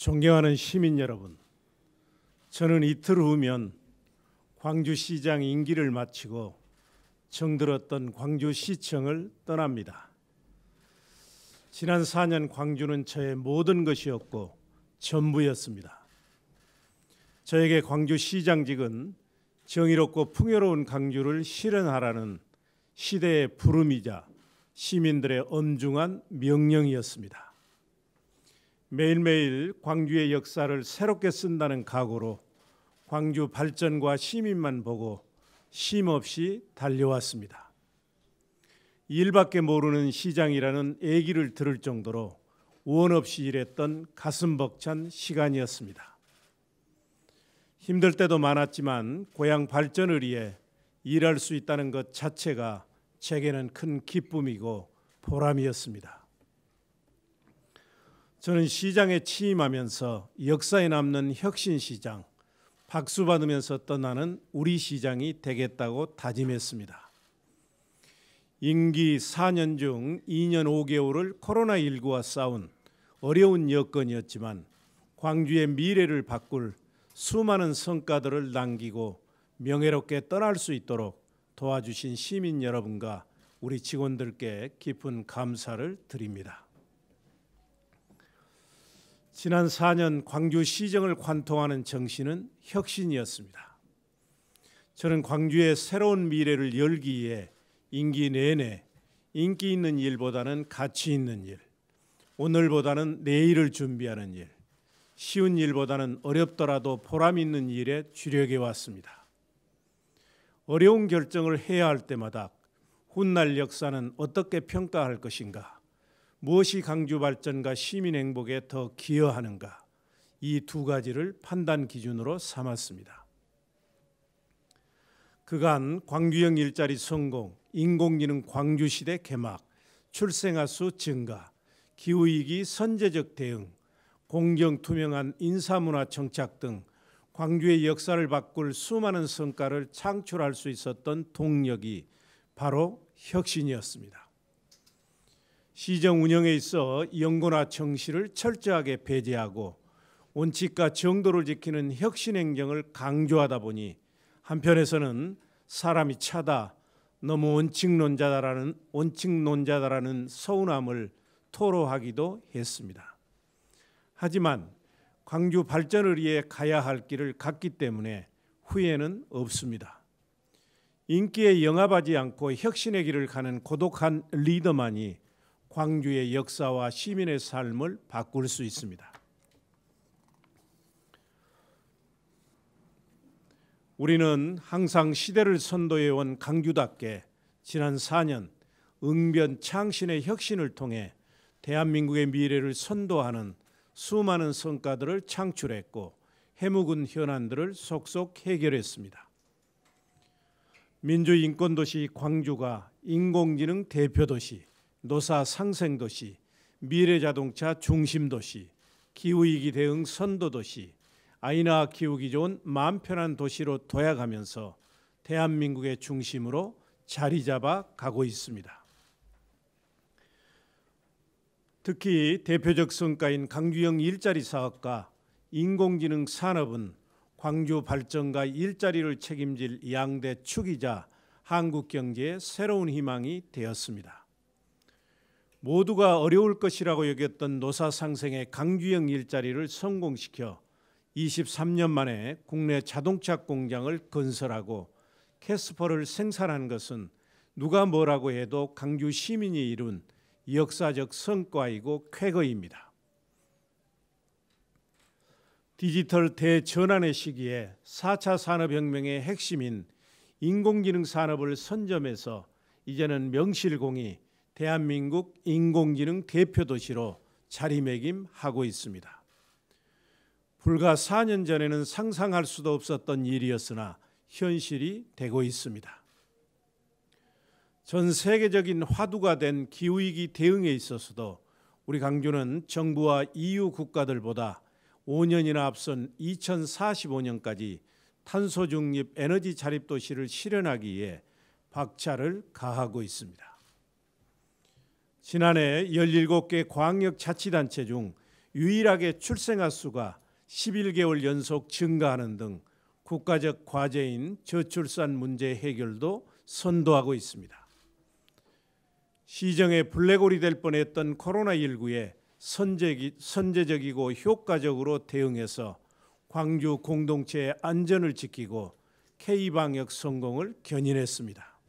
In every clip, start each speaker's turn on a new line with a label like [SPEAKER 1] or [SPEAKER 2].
[SPEAKER 1] 존경하는 시민 여러분, 저는 이틀 후면 광주시장 임기를 마치고 정들었던 광주시청을 떠납니다. 지난 4년 광주는 저의 모든 것이었고 전부였습니다. 저에게 광주시장직은 정의롭고 풍요로운 광주를 실현하라는 시대의 부름이자 시민들의 엄중한 명령이었습니다. 매일매일 광주의 역사를 새롭게 쓴다는 각오로 광주 발전과 시민만 보고 쉼없이 달려왔습니다. 일밖에 모르는 시장이라는 얘기를 들을 정도로 원 없이 일했던 가슴 벅찬 시간이었습니다. 힘들 때도 많았지만 고향 발전을 위해 일할 수 있다는 것 자체가 제게는 큰 기쁨이고 보람이었습니다. 저는 시장에 취임하면서 역사에 남는 혁신시장, 박수 받으면서 떠나는 우리 시장이 되겠다고 다짐했습니다. 임기 4년 중 2년 5개월을 코로나19와 싸운 어려운 여건이었지만 광주의 미래를 바꿀 수많은 성과들을 남기고 명예롭게 떠날 수 있도록 도와주신 시민 여러분과 우리 직원들께 깊은 감사를 드립니다. 지난 4년 광주시정을 관통하는 정신은 혁신이었습니다. 저는 광주의 새로운 미래를 열기 위해 임기 내내 인기 있는 일보다는 가치 있는 일, 오늘보다는 내일을 준비하는 일, 쉬운 일보다는 어렵더라도 보람 있는 일에 주력해 왔습니다. 어려운 결정을 해야 할 때마다 훗날 역사는 어떻게 평가할 것인가, 무엇이 광주 발전과 시민 행복에 더 기여하는가, 이 두 가지를 판단 기준으로 삼았습니다. 그간 광주형 일자리 성공, 인공지능 광주시대 개막, 출생아 수 증가, 기후위기 선제적 대응, 공정 투명한 인사문화 정착 등 광주의 역사를 바꿀 수많은 성과를 창출할 수 있었던 동력이 바로 혁신이었습니다. 시정 운영에 있어 연고나 정시를 철저하게 배제하고 원칙과 정도를 지키는 혁신 행정을 강조하다 보니 한편에서는 사람이 차다, 너무 원칙론자다라는 서운함을 토로하기도 했습니다. 하지만 광주 발전을 위해 가야 할 길을 갔기 때문에 후회는 없습니다. 인기에 영합하지 않고 혁신의 길을 가는 고독한 리더만이 광주의 역사와 시민의 삶을 바꿀 수 있습니다. 우리는 항상 시대를 선도해온 광주답게 지난 4년 응변 창신의 혁신을 통해 대한민국의 미래를 선도하는 수많은 성과들을 창출했고 해묵은 현안들을 속속 해결했습니다. 민주인권도시 광주가 인공지능 대표도시, 노사 상생도시, 미래자동차 중심도시, 기후위기 대응 선도도시, 아이나 키우기 좋은 마음 편한 도시로 도약하면서 대한민국의 중심으로 자리 잡아 가고 있습니다. 특히 대표적 성과인 광주형 일자리 사업과 인공지능 산업은 광주 발전과 일자리를 책임질 양대 축이자 한국 경제의 새로운 희망이 되었습니다. 모두가 어려울 것이라고 여겼던 노사 상생의 광주형 일자리를 성공시켜 23년 만에 국내 자동차 공장을 건설하고 캐스퍼를 생산한 것은 누가 뭐라고 해도 광주 시민이 이룬 역사적 성과이고 쾌거입니다. 디지털 대전환의 시기에 4차 산업혁명의 핵심인 인공지능 산업을 선점해서 이제는 명실공히 대한민국 인공지능 대표도시로 자리매김하고 있습니다. 불과 4년 전에는 상상할 수도 없었던 일이었으나 현실이 되고 있습니다. 전 세계적인 화두가 된 기후위기 대응에 있어서도 우리 광주는 정부와 EU 국가들보다 5년이나 앞선 2045년까지 탄소 중립 에너지 자립 도시를 실현하기 위해 박차를 가하고 있습니다. 지난해 17개 광역자치단체 중 유일하게 출생아 수가 11개월 연속 증가하는 등 국가적 과제인 저출산 문제 해결도 선도하고 있습니다. 시정의 블랙홀이 될 뻔했던 코로나19에 선제적이고 효과적으로 대응해서 광주 공동체의 안전을 지키고 K방역 성공을 견인했습니다.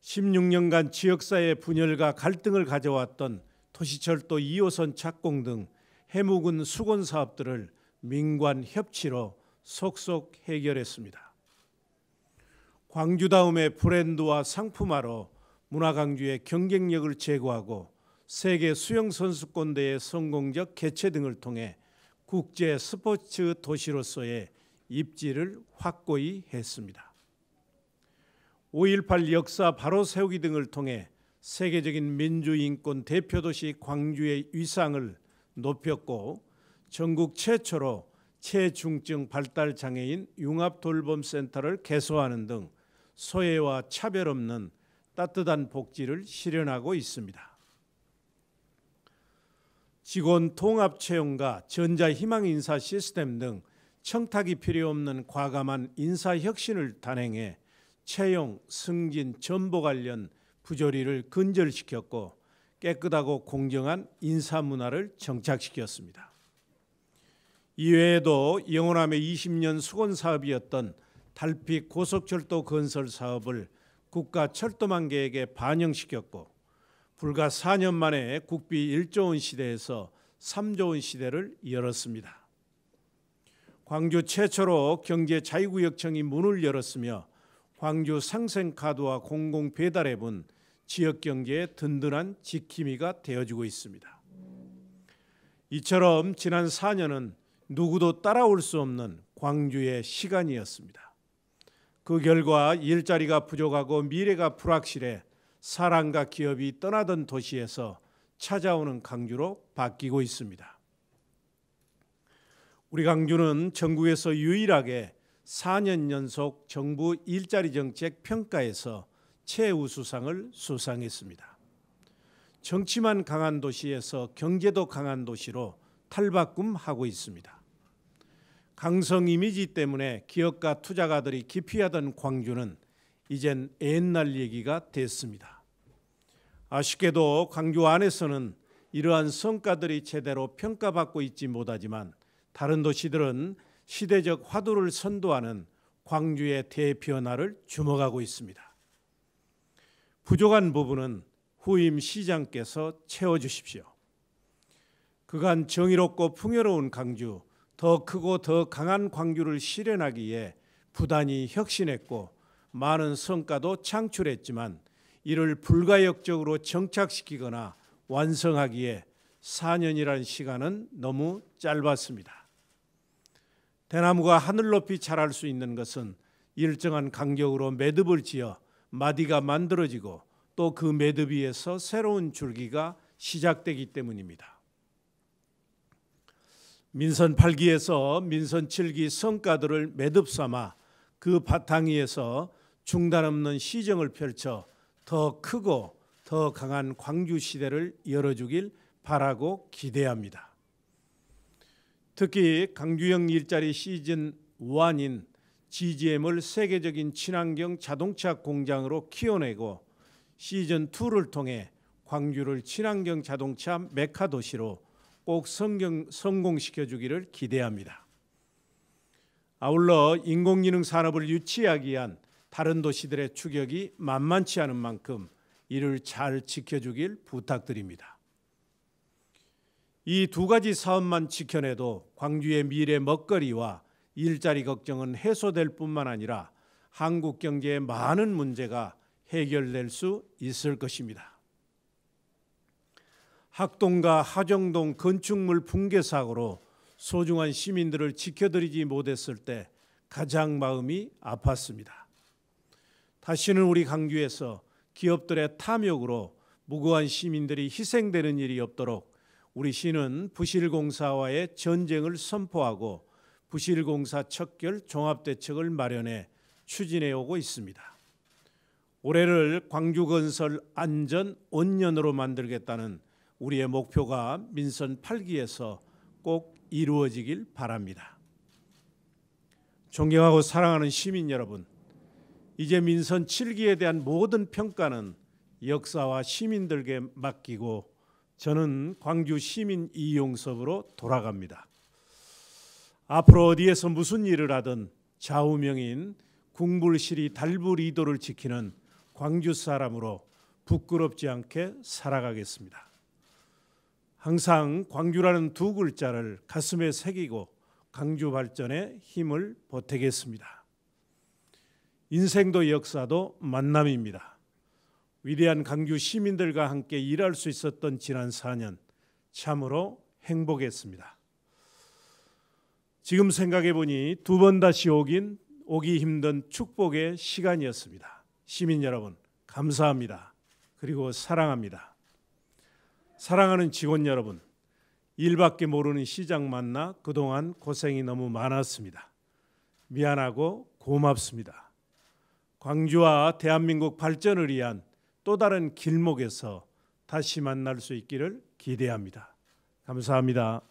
[SPEAKER 1] 16년간 지역사회 분열과 갈등을 가져왔던 도시철도 2호선 착공 등 해묵은 수건 사업들을 민관 협치로 속속 해결했습니다. 광주다움의 브랜드와 상품화로 문화광주의 경쟁력을 제고하고 세계 수영선수권대회 성공적 개최 등을 통해 국제 스포츠 도시로서의 입지를 확고히 했습니다. 5.18 역사 바로 세우기 등을 통해 세계적인 민주인권 대표도시 광주의 위상을 높였고 전국 최초로 체중증 발달 장애인 융합돌봄센터를 개소하는 등 소외와 차별 없는 따뜻한 복지를 실현하고 있습니다. 직원 통합 채용과 전자희망 인사 시스템 등 청탁이 필요 없는 과감한 인사 혁신을 단행해 채용, 승진, 전보 관련 부조리를 근절시켰고 깨끗하고 공정한 인사 문화를 정착시켰습니다. 이외에도 영호남의 20년 수건 사업이었던 달빛 고속철도 건설 사업을 국가철도망 계획에 반영시켰고 불과 4년 만에 국비 1조 원 시대에서 3조 원 시대를 열었습니다. 광주 최초로 경제자유구역청이 문을 열었으며 광주 상생카드와 공공배달앱은 지역경제의 든든한 지킴이가 되어주고 있습니다. 이처럼 지난 4년은 누구도 따라올 수 없는 광주의 시간이었습니다. 그 결과 일자리가 부족하고 미래가 불확실해 사람과 기업이 떠나던 도시에서 찾아오는 광주로 바뀌고 있습니다. 우리 광주는 전국에서 유일하게 4년 연속 정부 일자리 정책 평가에서 최우수상을 수상했습니다. 정치만 강한 도시에서 경제도 강한 도시로 탈바꿈하고 있습니다. 강성 이미지 때문에 기업가 투자가들이 기피하던 광주는 이젠 옛날 얘기가 됐습니다. 아쉽게도 광주 안에서는 이러한 성과들이 제대로 평가받고 있지 못하지만 다른 도시들은 시대적 화두를 선도하는 광주의 대변화를 주목하고 있습니다. 부족한 부분은 후임 시장께서 채워주십시오. 그간 정의롭고 풍요로운 광주, 더 크고 더 강한 광주를 실현하기 위해 부단히 혁신했고 많은 성과도 창출했지만 이를 불가역적으로 정착시키거나 완성하기에 4년이라는 시간은 너무 짧았습니다. 대나무가 하늘 높이 자랄 수 있는 것은 일정한 간격으로 매듭을 지어 마디가 만들어지고 또 그 매듭 위에서 새로운 줄기가 시작되기 때문입니다. 민선 8기에서 민선 7기 성과들을 매듭 삼아 그 바탕 위에서 중단 없는 시정을 펼쳐 더 크고 더 강한 광주 시대를 열어주길 바라고 기대합니다. 특히 광주형 일자리 시즌 1인 GGM을 세계적인 친환경 자동차 공장으로 키워내고 시즌 2를 통해 광주를 친환경 자동차 메카 도시로 꼭 성공시켜주기를 기대합니다. 아울러 인공지능 산업을 유치하기 위한 다른 도시들의 추격이 만만치 않은 만큼 이를 잘 지켜주길 부탁드립니다. 이 두 가지 사업만 지켜내도 광주의 미래 먹거리와 일자리 걱정은 해소될 뿐만 아니라 한국 경제의 많은 문제가 해결될 수 있을 것입니다. 학동과 하정동 건축물 붕괴 사고로 소중한 시민들을 지켜드리지 못했을 때 가장 마음이 아팠습니다. 다시는 우리 광주에서 기업들의 탐욕으로 무고한 시민들이 희생되는 일이 없도록 우리 시는 부실공사와의 전쟁을 선포하고 부실공사 척결 종합대책을 마련해 추진해 오고 있습니다. 올해를 광주건설 안전 온년으로 만들겠다는 우리의 목표가 민선 8기에서 꼭 이루어지길 바랍니다. 존경하고 사랑하는 시민 여러분, 이제 민선 7기에 대한 모든 평가는 역사와 시민들에게 맡기고 저는 광주 시민 이용섭으로 돌아갑니다. 앞으로 어디에서 무슨 일을 하든 좌우명인 궁불시리 달부리도를 지키는 광주 사람으로 부끄럽지 않게 살아가겠습니다. 항상 광주라는 두 글자를 가슴에 새기고 광주 발전에 힘을 보태겠습니다. 인생도 역사도 만남입니다. 위대한 광주 시민들과 함께 일할 수 있었던 지난 4년 참으로 행복했습니다. 지금 생각해 보니 두 번 다시 오기 힘든 축복의 시간이었습니다. 시민 여러분, 감사합니다. 그리고 사랑합니다. 사랑하는 직원 여러분, 일밖에 모르는 시장 만나 그동안 고생이 너무 많았습니다. 미안하고 고맙습니다. 광주와 대한민국 발전을 위한 또 다른 길목에서 다시 만날 수 있기를 기대합니다. 감사합니다.